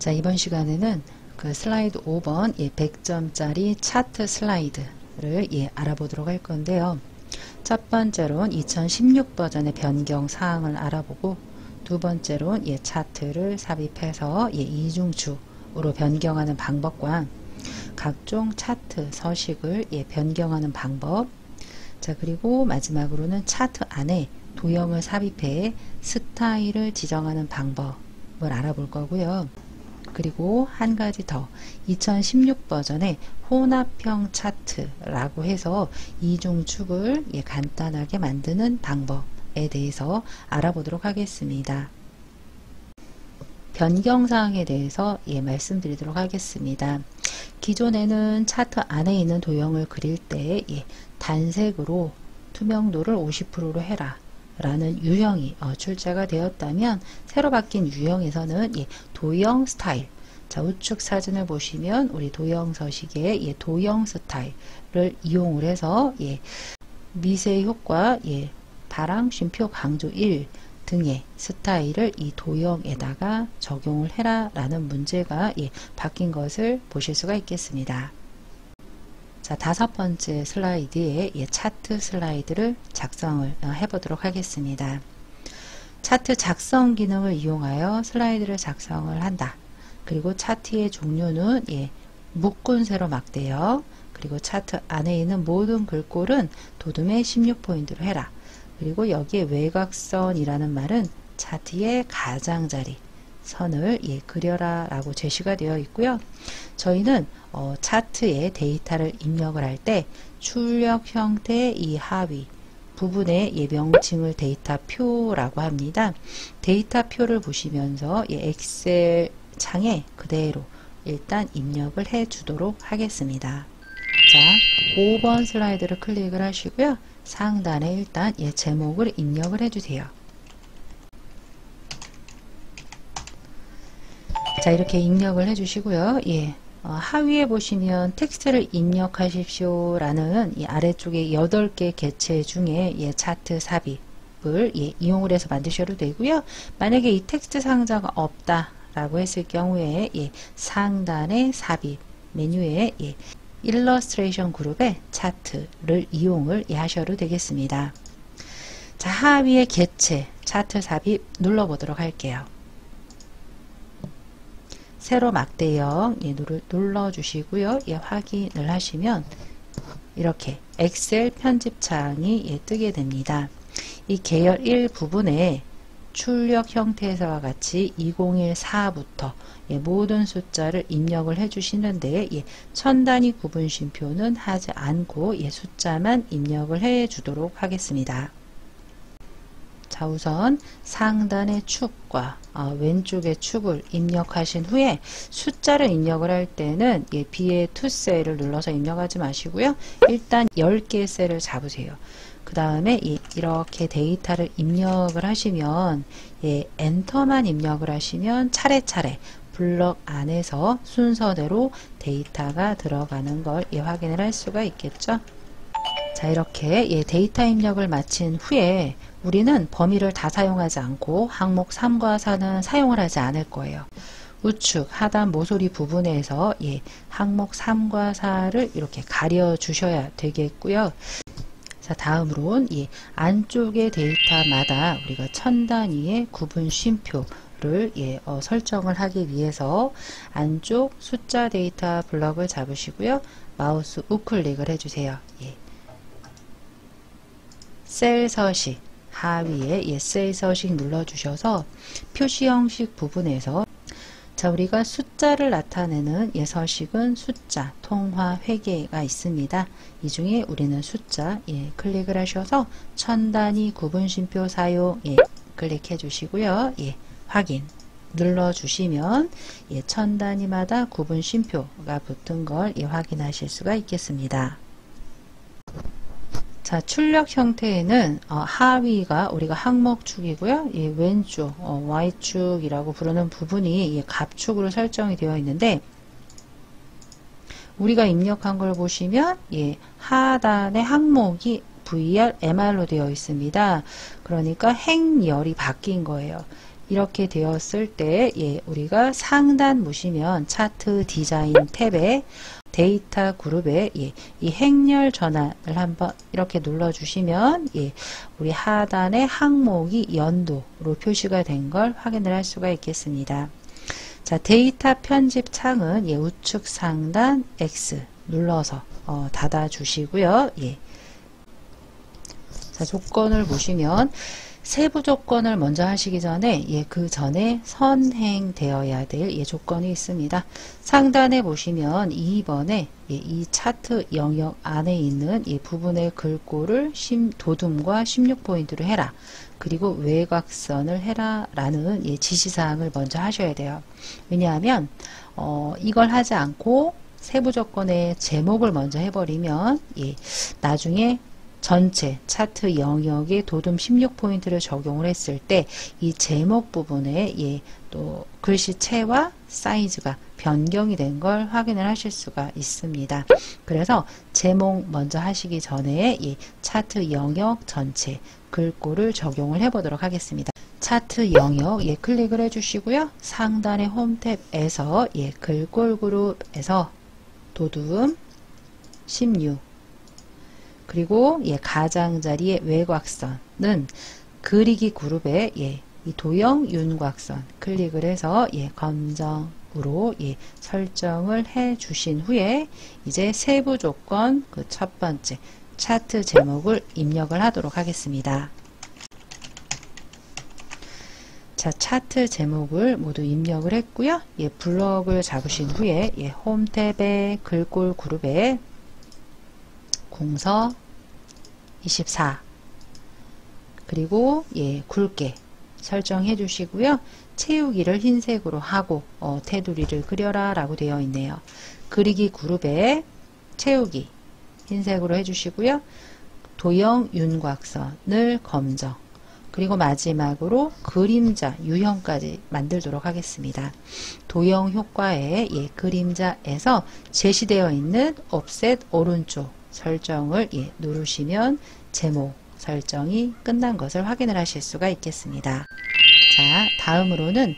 자, 이번 시간에는 그 슬라이드 5번 100점짜리 차트 슬라이드를 알아보도록 할 건데요. 첫 번째로는 2016 버전의 변경 사항을 알아보고, 두 번째로는 차트를 삽입해서 이중축으로 변경하는 방법과 각종 차트 서식을 변경하는 방법, 자, 그리고 마지막으로는 차트 안에 도형을 삽입해 스타일을 지정하는 방법을 알아볼 거고요. 그리고 한 가지 더, 2016 버전의 혼합형 차트라고 해서 이중축을 간단하게 만드는 방법에 대해서 알아보도록 하겠습니다. 변경사항에 대해서 말씀드리도록 하겠습니다. 기존에는 차트 안에 있는 도형을 그릴 때 단색으로 투명도를 50%로 해라 라는 유형이 출제가 되었다면, 새로 바뀐 유형에서는 도형 스타일, 자, 우측 사진을 보시면 우리 도형 서식에 도형 스타일을 이용을 해서 미세 효과, 바람, 쉼표, 강조 1 등의 스타일을 이 도형에다가 적용을 해라 라는 문제가 바뀐 것을 보실 수가 있겠습니다. 자, 다섯 번째 슬라이드에 차트 슬라이드를 작성을 해보도록 하겠습니다. 차트 작성 기능을 이용하여 슬라이드를 작성을 한다. 그리고 차트의 종류는 묶은 세로 막대요. 그리고 차트 안에 있는 모든 글꼴은 도둠의 16포인트로 해라. 그리고 여기에 외곽선이라는 말은 차트의 가장자리 선을 그려라 라고 제시가 되어 있고요. 저희는 차트에 데이터를 입력을 할 때 출력 형태의 이 하위 부분에 명칭을 데이터표라고 합니다. 데이터표를 보시면서 엑셀 창에 그대로 일단 입력을 해 주도록 하겠습니다. 자, 5번 슬라이드를 클릭을 하시고요. 상단에 일단 제목을 입력을 해 주세요. 자, 이렇게 입력을 해 주시고요. 하위에 보시면 텍스트를 입력하십시오 라는 이 아래쪽에 8개 객체 중에 차트 삽입을 이용을 해서 만드셔도 되고요. 만약에 이 텍스트 상자가 없다 라고 했을 경우에 상단의 삽입 메뉴에 일러스트레이션 그룹의 차트를 이용을 하셔도 되겠습니다. 자, 하위의 객체 차트 삽입 눌러보도록 할게요. 세로 막대형 눌러주시고요. 확인을 하시면 이렇게 엑셀 편집창이 뜨게 됩니다. 이 계열 1 부분에 출력 형태에서와 같이 2014부터 모든 숫자를 입력을 해 주시는데 천 단위 구분 쉼표는 하지 않고 숫자만 입력을 해 주도록 하겠습니다. 자, 우선 상단의 축과 왼쪽의 축을 입력하신 후에 숫자를 입력을 할 때는 B의 to 셀을 눌러서 입력하지 마시고요. 일단 10개의 셀을 잡으세요. 그 다음에 이렇게 데이터를 입력을 하시면 엔터만 입력을 하시면 차례차례 블럭 안에서 순서대로 데이터가 들어가는 걸 확인을 할 수가 있겠죠. 자, 이렇게 데이터 입력을 마친 후에 우리는 범위를 다 사용하지 않고 항목 3과 4는 사용을 하지 않을 거예요. 우측 하단 모서리 부분에서 항목 3과 4를 이렇게 가려 주셔야 되겠고요. 자, 다음으로는 안쪽의 데이터마다 우리가 천 단위의 구분 쉼표를 설정을 하기 위해서 안쪽 숫자 데이터 블럭을 잡으시고요. 마우스 우클릭을 해주세요. 셀 서식 하위에 셀 서식 눌러주셔서 표시 형식 부분에서, 자, 우리가 숫자를 나타내는 서식은 숫자, 통화, 회계가 있습니다. 이 중에 우리는 숫자 클릭을 하셔서 천 단위 구분 쉼표 사용 클릭해 주시고요. 확인 눌러주시면 천 단위마다 구분 쉼표가 붙은 걸 확인하실 수가 있겠습니다. 자, 출력 형태에는 하위가 우리가 항목축이고요. 왼쪽 Y축이라고 부르는 부분이 갑축으로 설정이 되어 있는데, 우리가 입력한 걸 보시면 하단의 항목이 VR, MR로 되어 있습니다. 그러니까 행열이 바뀐 거예요. 이렇게 되었을 때 우리가 상단 보시면 차트 디자인 탭에 데이터 그룹에 이 행렬 전환을 한번 이렇게 눌러 주시면 우리 하단에 항목이 연도로 표시가 된 걸 확인을 할 수가 있겠습니다. 자, 데이터 편집 창은 우측 상단 X 눌러서 닫아 주시고요. 자, 조건을 보시면 세부 조건을 먼저 하시기 전에 그 전에 선행되어야 될 조건이 있습니다. 상단에 보시면 2번에 이 차트 영역 안에 있는 이 부분의 글꼴을 도둠과 16포인트로 해라. 그리고 외곽선을 해라 라는 지시사항을 먼저 하셔야 돼요. 왜냐하면 이걸 하지 않고 세부 조건의 제목을 먼저 해버리면 나중에 전체 차트 영역에 도둠 16포인트를 적용을 했을 때 이 제목 부분에 또 글씨체와 사이즈가 변경이 된 걸 확인을 하실 수가 있습니다. 그래서 제목 먼저 하시기 전에 이 차트 영역 전체 글꼴을 적용을 해 보도록 하겠습니다. 차트 영역 클릭을 해 주시고요. 상단의 홈 탭에서 글꼴 그룹에서 도둠 16 그리고 가장자리의 외곽선은 그리기 그룹에 이 도형 윤곽선 클릭을 해서 검정으로 설정을 해 주신 후에 이제 세부 조건 그 첫 번째 차트 제목을 입력을 하도록 하겠습니다. 자, 차트 제목을 모두 입력을 했고요. 블럭을 잡으신 후에 홈 탭의 글꼴 그룹에 공서 24 그리고 굵게 설정해 주시고요. 채우기를 흰색으로 하고 테두리를 그려라 라고 되어 있네요. 그리기 그룹에 채우기 흰색으로 해주시고요. 도형 윤곽선을 검정 그리고 마지막으로 그림자 유형까지 만들도록 하겠습니다. 도형 효과에 그림자에서 제시되어 있는 옵셋 오른쪽 설정을 누르시면 제목 설정이 끝난 것을 확인을 하실 수가 있겠습니다. 자, 다음으로는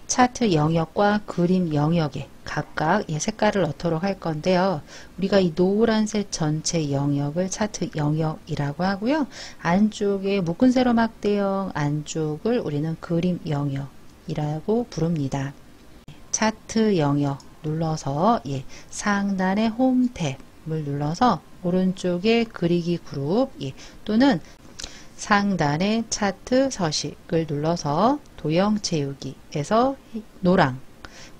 차트 영역과 그림 영역에 각각 색깔을 넣도록 할 건데요. 우리가 이 노란색 전체 영역을 차트 영역이라고 하고요. 안쪽에 묶은 세로 막대형 안쪽을 우리는 그림 영역이라고 부릅니다. 차트 영역 눌러서 상단의 홈 탭을 눌러서 오른쪽에 그리기 그룹 또는 상단의 차트 서식을 눌러서 도형 채우기에서 노랑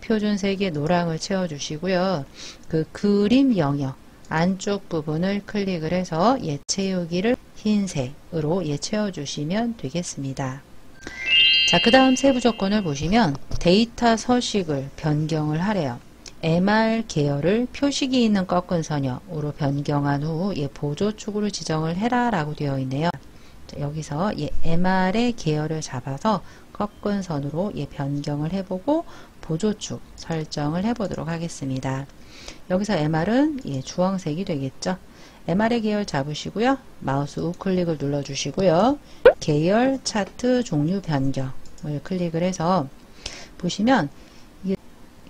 표준색의 노랑을 채워주시고요. 그 그림 영역 안쪽 부분을 클릭을 해서 채우기를 흰색으로 채워주시면 되겠습니다. 자, 그 다음 세부 조건을 보시면 데이터 서식을 변경을 하래요. MR 계열을 표식이 있는 꺾은 선형으로 변경한 후 보조축으로 지정을 해라 라고 되어 있네요. 자, 여기서 MR의 계열을 잡아서 꺾은 선으로 변경을 해보고 보조축 설정을 해보도록 하겠습니다. 여기서 MR은 주황색이 되겠죠. MR의 계열 잡으시고요. 마우스 우클릭을 눌러주시고요. 계열 차트 종류 변경을 클릭을 해서 보시면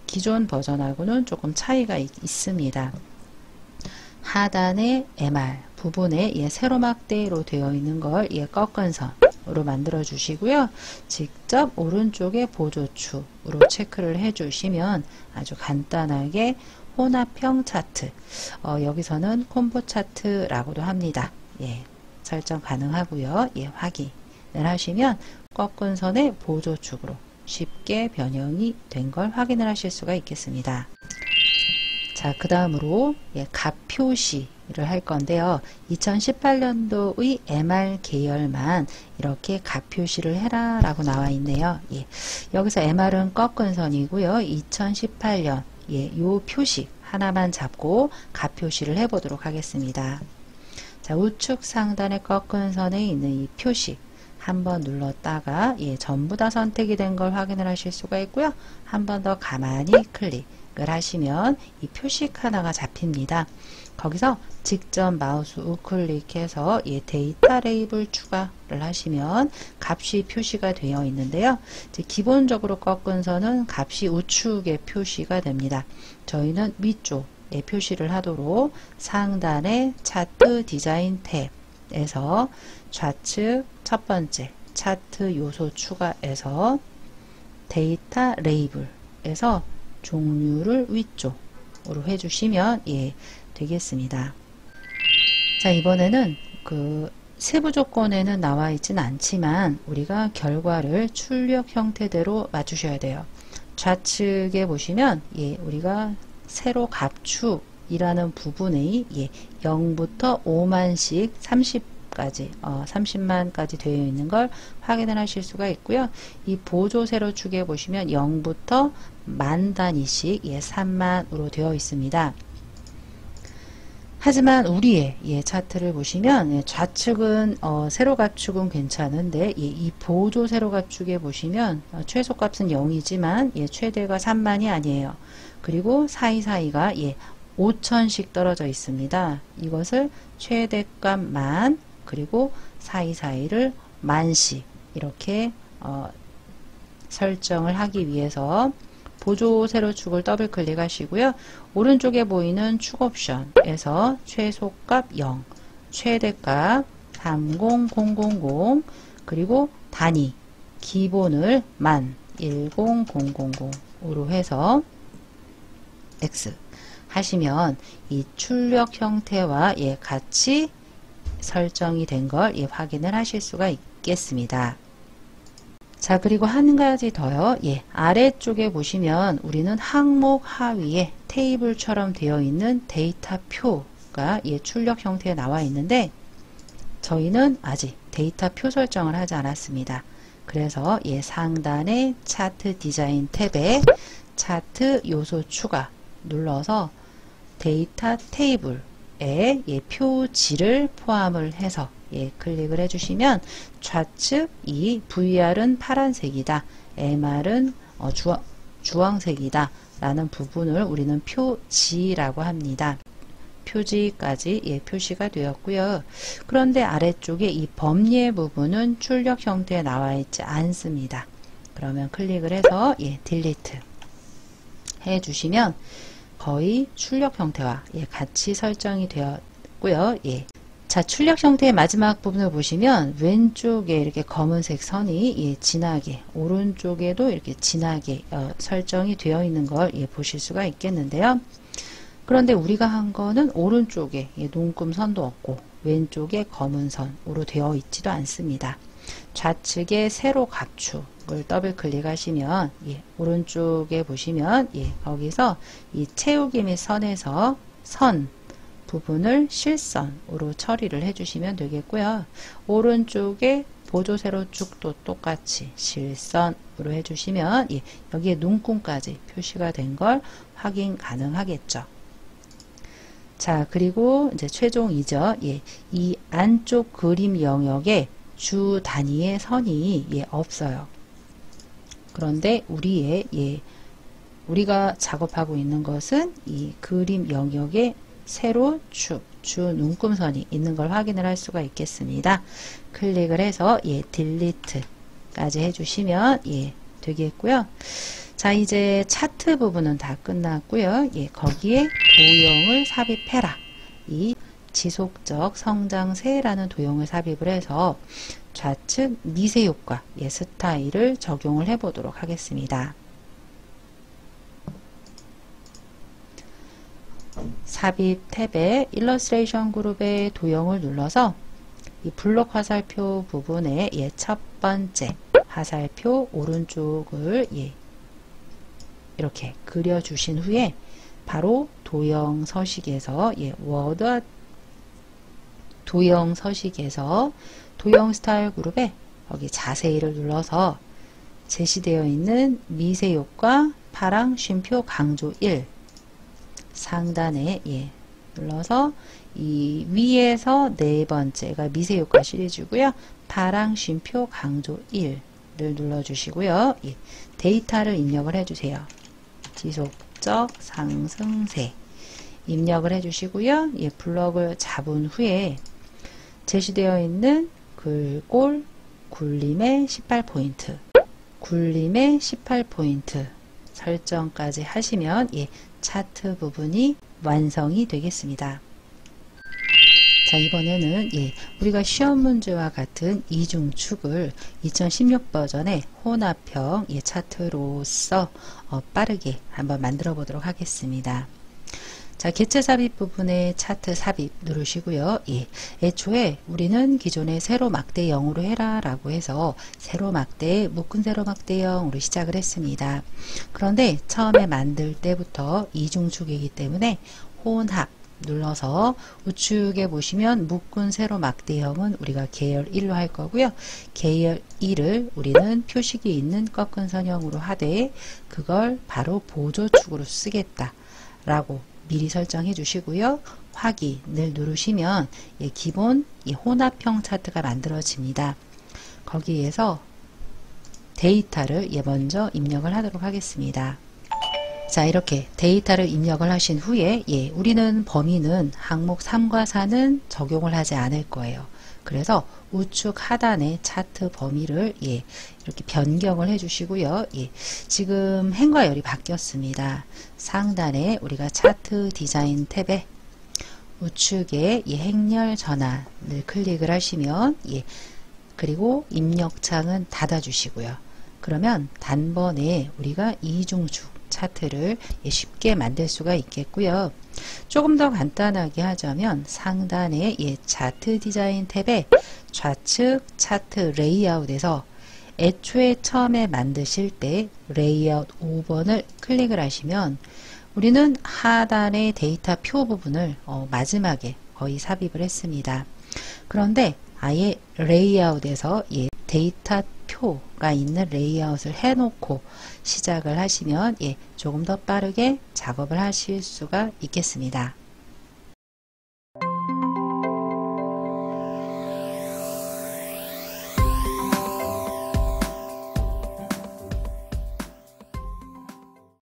기존 버전하고는 조금 차이가 있습니다. 하단의 MR 부분에 세로막대로 되어 있는 걸 꺾은 선으로 만들어 주시고요. 직접 오른쪽에 보조축으로 체크를 해 주시면 아주 간단하게 혼합형 차트, 여기서는 콤보 차트라고도 합니다. 설정 가능하고요. 확인을 하시면 꺾은 선의 보조축으로 쉽게 변형이 된 걸 확인을 하실 수가 있겠습니다. 자, 그 다음으로 값 표시를 할 건데요. 2018년도의 MR 계열만 이렇게 값 표시를 해라 라고 나와 있네요. 여기서 MR은 꺾은 선이고요. 2018년 요 표시 하나만 잡고 값 표시를 해 보도록 하겠습니다. 자, 우측 상단의 꺾은 선에 있는 이 표시 한번 눌렀다가 전부 다 선택이 된 걸 확인을 하실 수가 있고요. 한 번 더 가만히 클릭 하시면 이 표식 하나가 잡힙니다. 거기서 직접 마우스 우클릭해서 이 데이터 레이블 추가를 하시면 값이 표시가 되어 있는데요. 이제 기본적으로 꺾은 선은 값이 우측에 표시가 됩니다. 저희는 위쪽에 표시를 하도록 상단의 차트 디자인 탭에서 좌측 첫 번째 차트 요소 추가에서 데이터 레이블에서 종류를 위쪽으로 해주시면 되겠습니다. 자, 이번에는 그 세부 조건에는 나와 있진 않지만 우리가 결과를 출력 형태대로 맞추셔야 돼요. 좌측에 보시면 우리가 세로 갑축이라는 부분에 0부터 5만씩 30만까지 되어 있는 걸 확인을 하실 수가 있고요. 이 보조 세로 축에 보시면 0부터 만 단위씩 3만으로 되어 있습니다. 하지만 우리의 차트를 보시면 좌측은 세로 갑축은 괜찮은데 이 보조 세로 갑축에 보시면 최소값은 0이지만 최대가 3만이 아니에요. 그리고 사이사이가 5천씩 떨어져 있습니다. 이것을 최대값 만 그리고 사이사이를 만씩 이렇게 설정을 하기 위해서 보조 세로축을 더블 클릭하시고요. 오른쪽에 보이는 축 옵션에서 최소값 0, 최대값 30000 그리고 단위 기본을 10000으로 해서 X 하시면 이 출력 형태와 같이 설정이 된 걸 확인을 하실 수가 있겠습니다. 자, 그리고 한 가지 더요. 아래쪽에 보시면 우리는 항목 하위에 테이블처럼 되어 있는 데이터 표가 출력 형태에 나와 있는데 저희는 아직 데이터 표 설정을 하지 않았습니다. 그래서 상단의 차트 디자인 탭에 차트 요소 추가 눌러서 데이터 테이블에 표지를 포함을 해서 클릭을 해주시면 좌측 이 VR은 파란색이다, MR은 주황색이다 라는 부분을 우리는 표지라고 합니다. 표지까지 표시가 되었고요. 그런데 아래쪽에 이 범례 부분은 출력 형태에 나와 있지 않습니다. 그러면 클릭을 해서 딜리트 해주시면 거의 출력 형태와 같이 설정이 되었고요. 자, 출력 형태의 마지막 부분을 보시면 왼쪽에 이렇게 검은색 선이 진하게, 오른쪽에도 이렇게 진하게 설정이 되어 있는 걸 보실 수가 있겠는데요. 그런데 우리가 한 거는 오른쪽에 눈금 선도 없고 왼쪽에 검은 선으로 되어 있지도 않습니다. 좌측에 세로 갑축을 더블 클릭하시면 오른쪽에 보시면 거기서 이 채우기 및 선에서 선 부분을 실선으로 처리를 해주시면 되겠고요. 오른쪽에 보조 세로축도 똑같이 실선으로 해주시면 여기에 눈금까지 표시가 된 걸 확인 가능하겠죠. 자, 그리고 이제 최종이죠. 이 안쪽 그림 영역에 주 단위의 선이 없어요. 그런데 우리가 작업하고 있는 것은 이 그림 영역에 세로 축, 주 눈금선이 있는 걸 확인을 할 수가 있겠습니다. 클릭을 해서 딜리트까지 해주시면 되겠고요. 자, 이제 차트 부분은 다 끝났고요. 거기에 도형을 삽입해라. 이 지속적 성장세라는 도형을 삽입을 해서 좌측 미세 효과 스타일을 적용을 해 보도록 하겠습니다. 삽입 탭에 일러스트레이션 그룹의 도형을 눌러서 이 블록 화살표 부분에 첫 번째 화살표 오른쪽을 이렇게 그려주신 후에 바로 도형 서식에서 워드 도형 서식에서 도형 스타일 그룹에 여기 자세히를 눌러서 제시되어 있는 미세 효과 파랑 쉼표 강조 1 상단에 눌러서 이 위에서 네 번째가 미세 효과 시리즈고요. 파랑 쉼표 강조 1을 눌러 주시고요. 데이터를 입력을 해 주세요. 지속 업적 상승세 입력을 해주시고요. 예, 블럭을 잡은 후에 제시되어 있는 글꼴 굴림의 18포인트 굴림의 18포인트 설정까지 하시면 예, 차트 부분이 완성이 되겠습니다. 자, 이번에는 예, 우리가 시험 문제와 같은 이중축을 2016 버전의 혼합형 예, 차트로서 빠르게 한번 만들어 보도록 하겠습니다. 자, 개체 삽입 부분에 차트 삽입 누르시고요. 예, 애초에 우리는 기존에 세로 막대 0으로 해라 라고 해서 세로 막대, 묶은 세로 막대 0으로 시작을 했습니다. 그런데 처음에 만들 때부터 이중축이기 때문에 혼합 눌러서 우측에 보시면 묶은 세로 막대형은 우리가 계열 1로 할 거고요. 계열 2를 우리는 표식이 있는 꺾은 선형으로 하되 그걸 바로 보조축으로 쓰겠다 라고 미리 설정해 주시고요. 확인을 누르시면 예, 기본 혼합형 차트가 만들어집니다. 거기에서 데이터를 먼저 입력을 하도록 하겠습니다. 자, 이렇게 데이터를 입력을 하신 후에 예, 우리는 범위는 항목 3과 4는 적용을 하지 않을 거예요. 그래서 우측 하단의 차트 범위를 예, 이렇게 변경을 해 주시고요. 예, 지금 행과 열이 바뀌었습니다. 상단에 우리가 차트 디자인 탭에 우측에 이 행렬 전환을 클릭을 하시면 예, 그리고 입력창은 닫아 주시고요. 그러면 단번에 우리가 이중축 차트를 쉽게 만들 수가 있겠고요. 조금 더 간단하게 하자면 상단의 차트 디자인 탭에 좌측 차트 레이아웃에서 애초에 처음에 만드실 때 레이아웃 5번을 클릭을 하시면 우리는 하단의 데이터 표 부분을 마지막에 거의 삽입을 했습니다. 그런데 아예 레이아웃에서 데이터 표가 있는 레이아웃을 해놓고 시작을 하시면 조금 더 빠르게 작업을 하실 수가 있겠습니다.